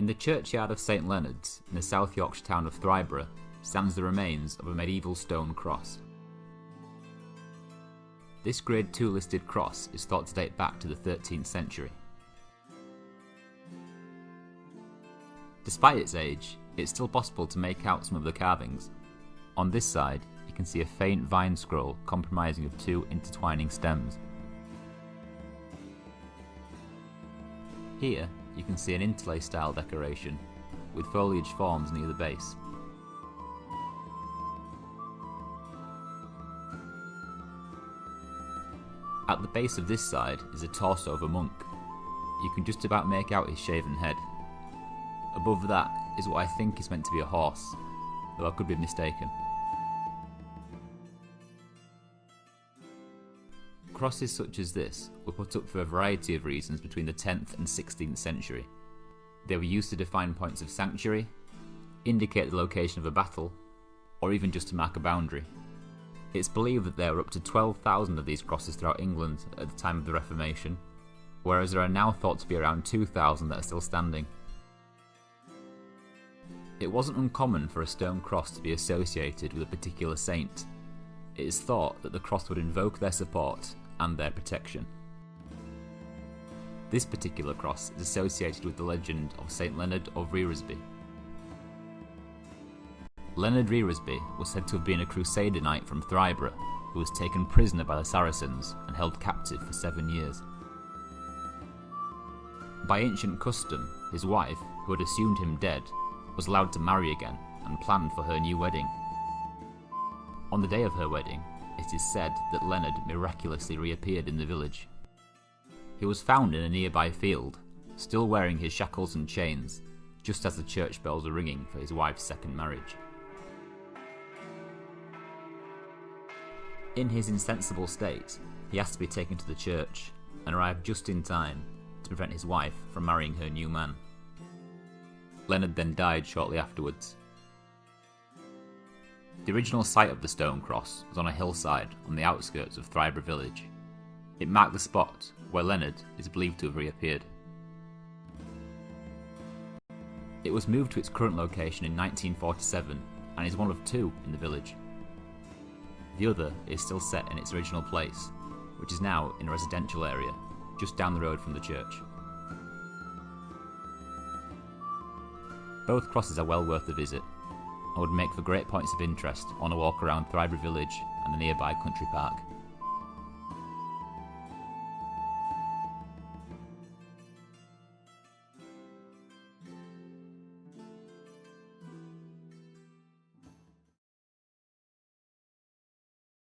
In the churchyard of St Leonard's, in the South Yorkshire town of Thrybergh, stands the remains of a medieval stone cross. This Grade II listed cross is thought to date back to the 13th century. Despite its age, it's still possible to make out some of the carvings. On this side, you can see a faint vine scroll comprising of two intertwining stems. Here, you can see an interlay style decoration, with foliage forms near the base. At the base of this side is a torso of a monk. You can just about make out his shaven head. Above that is what I think is meant to be a horse, though I could be mistaken. Crosses such as this were put up for a variety of reasons between the 10th and 16th century. They were used to define points of sanctuary, indicate the location of a battle, or even just to mark a boundary. It's believed that there were up to 12,000 of these crosses throughout England at the time of the Reformation, whereas there are now thought to be around 2,000 that are still standing. It wasn't uncommon for a stone cross to be associated with a particular saint. It is thought that the cross would invoke their support and their protection. This particular cross is associated with the legend of St Leonard of Reresby. Leonard Reresby was said to have been a crusader knight from Thrybergh who was taken prisoner by the Saracens and held captive for 7 years. By ancient custom, his wife, who had assumed him dead, was allowed to marry again and planned for her new wedding. On the day of her wedding, it is said that Leonard miraculously reappeared in the village. He was found in a nearby field, still wearing his shackles and chains, just as the church bells were ringing for his wife's second marriage. In his insensible state, he asked to be taken to the church and arrived just in time to prevent his wife from marrying her new man. Leonard then died shortly afterwards. The original site of the stone cross was on a hillside on the outskirts of Thrybergh village. It marked the spot where Leonard is believed to have reappeared. It was moved to its current location in 1947 and is one of two in the village. The other is still set in its original place, which is now in a residential area just down the road from the church. Both crosses are well worth a visit and would make for great points of interest on a walk around Thrybergh village and the nearby country park.